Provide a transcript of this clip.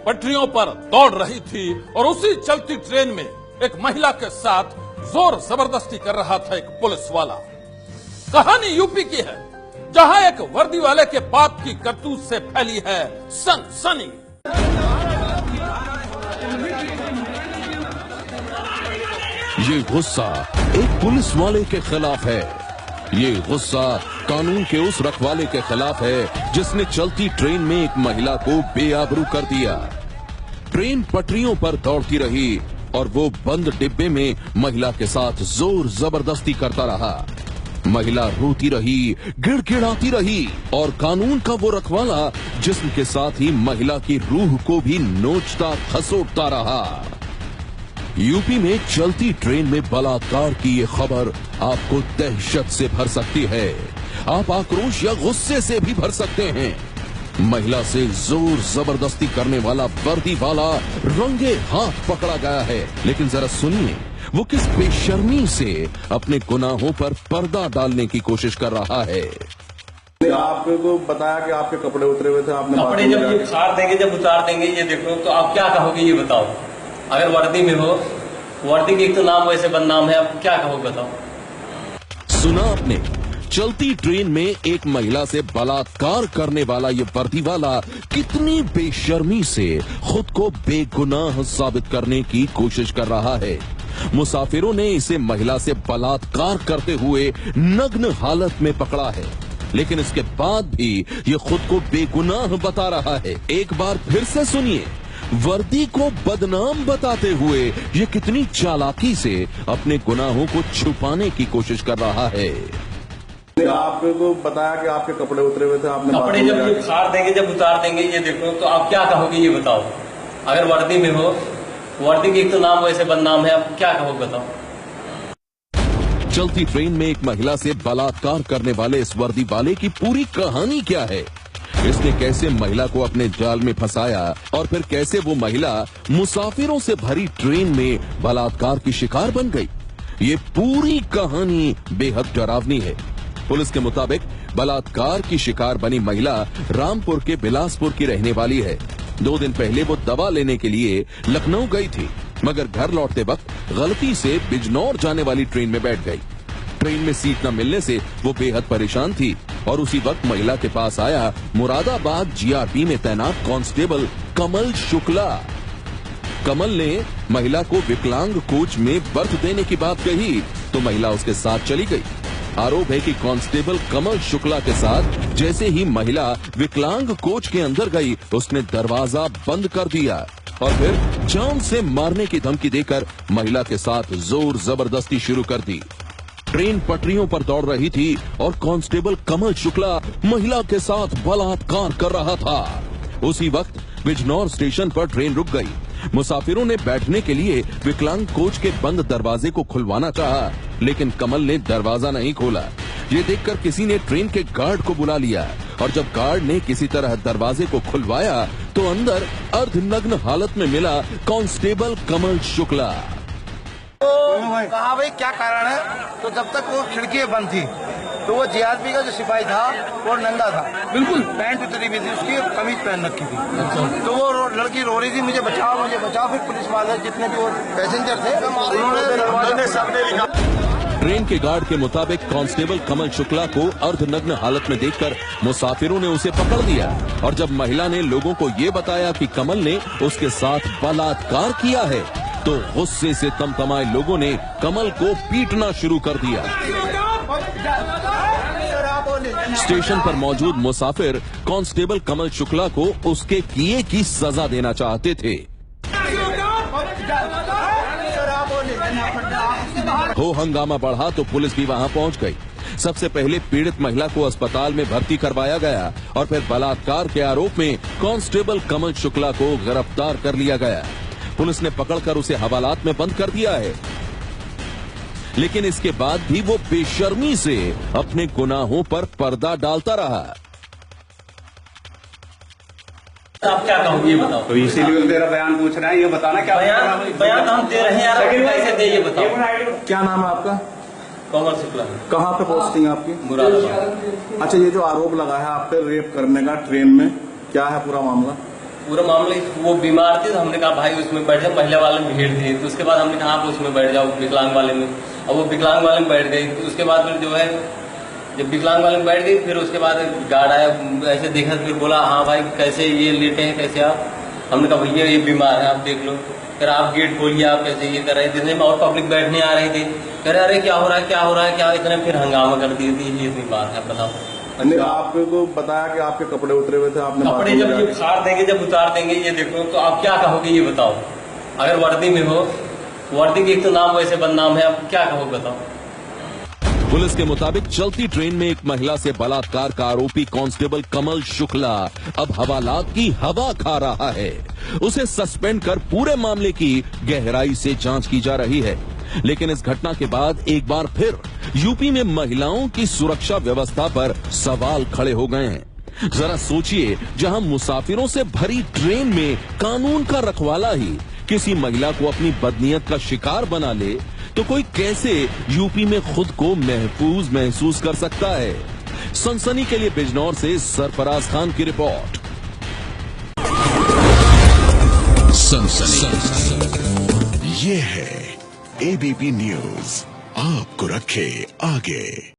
पटरियों पर दौड़ रही थी और उसी चलती ट्रेन में एक महिला के साथ जोर जबरदस्ती कर रहा था एक पुलिस वाला। कहानी यूपी की है, जहां एक वर्दी वाले के बाप की करतूत से फैली है सनसनी। ये गुस्सा एक पुलिस वाले के खिलाफ है। ये गुस्सा कानून के उस रखवाले के खिलाफ है जिसने चलती ट्रेन में एक महिला को बेआबरू कर दिया। ट्रेन पटरियों पर दौड़ती रही और वो बंद डिब्बे में महिला के साथ जोर जबरदस्ती करता रहा। महिला रोती रही, गिड़गिड़ाती रही और कानून का वो रखवाला जिस्म के साथ ही महिला की रूह को भी नोचता खसोटता रहा। यूपी में चलती ट्रेन में बलात्कार की ये खबर आपको दहशत से भर सकती है। आप आक्रोश या गुस्से से भी भर सकते हैं। महिला से जोर जबरदस्ती करने वाला वर्दी वाला रंगे हाथ पकड़ा गया है, लेकिन जरा सुनिए वो किस बेशर्मी से अपने गुनाहों पर पर्दा डालने की कोशिश कर रहा है। आपको बताया कि आपके कपड़े उतरे हुए थे, आपने कपड़े जब ये उतार देंगे, जब उतार देंगे ये देखो तो आप क्या कहोगे ये बताओ। अगर वर्दी में हो, वर्दी की एक तो नाम वैसे बदनाम है, आप क्या कहोगे बताओ। सुना आपने, चलती ट्रेन में एक महिला से बलात्कार करने वाला ये वर्दी वाला कितनी बेशर्मी से खुद को बेगुनाह साबित करने की कोशिश कर रहा है। मुसाफिरों ने इसे महिला से बलात्कार करते हुए नग्न हालत में पकड़ा है, लेकिन इसके बाद भी ये खुद को बेगुनाह बता रहा है। एक बार फिर से सुनिए, वर्दी को बदनाम बताते हुए ये कितनी चालाकी से अपने गुनाहों को छुपाने की कोशिश कर रहा है। आपको बताया कि आपके कपड़े उतरे हुए थे, आपने कपड़े जब ये उतार देंगे, जब उतार देंगे ये देखो तो आप क्या कहोगे ये बताओ। अगर वर्दी में हो, वर्दी की एक तो नाम वैसे बदनाम है, आप क्या कहोगे बताओ। चलती ट्रेन में एक महिला से बलात्कार करने वाले इस वर्दी वाले की पूरी कहानी क्या है? इसने कैसे महिला को अपने जाल में फंसाया और फिर कैसे वो महिला मुसाफिरों से भरी ट्रेन में बलात्कार की शिकार बन गई? ये पूरी कहानी बेहद डरावनी है। पुलिस के मुताबिक बलात्कार की शिकार बनी महिला रामपुर के बिलासपुर की रहने वाली है। 2 दिन पहले वो दवा लेने के लिए लखनऊ गई थी, मगर घर लौटते वक्त गलती से बिजनौर जाने वाली ट्रेन में बैठ गई। ट्रेन में सीट न मिलने से वो बेहद परेशान थी और उसी वक्त महिला के पास आया मुरादाबाद जीआरपी में तैनात कांस्टेबल कमल शुक्ला। कमल ने महिला को विकलांग कोच में बर्थ देने की बात कही तो महिला उसके साथ चली गई। आरोप है कि कांस्टेबल कमल शुक्ला के साथ जैसे ही महिला विकलांग कोच के अंदर गई, उसने दरवाजा बंद कर दिया और फिर जान से मारने की धमकी देकर महिला के साथ जोर जबरदस्ती शुरू कर दी। ट्रेन पटरियों पर दौड़ रही थी और कांस्टेबल कमल शुक्ला महिला के साथ बलात्कार कर रहा था। उसी वक्त बिजनौर स्टेशन पर ट्रेन रुक गई। मुसाफिरों ने बैठने के लिए विकलांग कोच के बंद दरवाजे को खुलवाना चाहा, लेकिन कमल ने दरवाजा नहीं खोला। ये देखकर किसी ने ट्रेन के गार्ड को बुला लिया और जब गार्ड ने किसी तरह दरवाजे को खुलवाया तो अंदर अर्धनग्न हालत में मिला कांस्टेबल कमल शुक्ला। कहा भाई क्या कारण है, तो जब तक वो खिड़की बंद थी तो वो जीआरपी का जो सिपाही था वो नंगा था, बिल्कुल पैंट उतरी हुई थी, उसकी कमीज पहन रखी थी। तो वो लड़की रो रही थी, मुझे बचाओ मुझे बचाओ। फिर पुलिस वाले जितने भी वो पैसेंजर थे उन्होंने दरवाजे सामने लिखा। ट्रेन के गार्ड के मुताबिक कांस्टेबल कमल शुक्ला को अर्धनग्न हालत में देखकर मुसाफिरों ने उसे पकड़ लिया और जब महिला ने लोगों को ये बताया कि कमल ने उसके साथ बलात्कार किया है तो गुस्से से तमतमाए लोगों ने कमल को पीटना शुरू कर दिया। स्टेशन पर मौजूद मुसाफिर कांस्टेबल कमल शुक्ला को उसके किए की सजा देना चाहते थे। हो हंगामा बढ़ा तो पुलिस भी वहां पहुंच गई। सबसे पहले पीड़ित महिला को अस्पताल में भर्ती करवाया गया और फिर बलात्कार के आरोप में कांस्टेबल कमल शुक्ला को गिरफ्तार कर लिया गया। पुलिस ने पकड़कर उसे हवालात में बंद कर दिया है, लेकिन इसके बाद भी वो बेशर्मी से अपने गुनाहों पर पर्दा डालता रहा। आप क्या कहोगे ये बताओ। तो इसीलिए तेरा बयान पूछ रहे हैं, ये बताना क्या बयान तो हम दे रहे हैं यार, कैसे दे ये बताओ। क्या नाम है आपका? कमल शुक्ला। कहाँ पे पोस्टिंग है आपकी? मुरादाबाद। अच्छा, ये जो आरोप लगा है आप पे रेप करने का ट्रेन में, क्या है पूरा मामला? पूरा मामला वो बीमार थी तो हमने कहा भाई उसमें बैठ जाओ, महिला वाले में भीड़ थी तो उसके बाद हमने कहा आप उसमें बैठ जाओ विकलांग वाले में। और वो विकलांग वाले में बैठ गई तो उसके बाद फिर जो है जब विकलांग वाले में बैठ गई फिर उसके बाद गार्ड आया, ऐसे देखा फिर बोला हाँ भाई कैसे ये लेटे हैं कैसे आप। हमने कहा भैया ये बीमार है आप देख लो। फिर आप गेट खोलिए आप कैसे ये कर रहे थे, में और पब्लिक बैठने आ रही थी। कह रहे अरे क्या हो रहा है क्या हो रहा है क्या, इतने फिर हंगामा कर दिए थी। ये इतनी बात है बताओ। अच्छा आपको बताया कि आपके कपड़े उतरे हुए थे, आपने कपड़े जब ये फाड़ देंगे जब उतार देंगे ये देखो तो आप क्या कहोगे ये बताओ। अगर वर्दी में हो, वर्दी की एक तो नाम वैसे बदनाम है, आप क्या कहोगे बताओ। पुलिस के मुताबिक चलती ट्रेन में एक महिला से बलात्कार का आरोपी कांस्टेबल कमल शुक्ला अब हवालात की हवा खा रहा है। उसे सस्पेंड कर पूरे मामले की गहराई से जांच की जा रही है। लेकिन इस घटना के बाद एक बार फिर यूपी में महिलाओं की सुरक्षा व्यवस्था पर सवाल खड़े हो गए हैं। जरा सोचिए, जहां मुसाफिरों से भरी ट्रेन में कानून का रखवाला ही किसी महिला को अपनी बदनीयत का शिकार बना ले तो कोई कैसे यूपी में खुद को महफूज महसूस कर सकता है। सनसनी के लिए बिजनौर से सरफराज खान की रिपोर्ट। सनसनी ये है एबीपी न्यूज, आपको रखे आगे।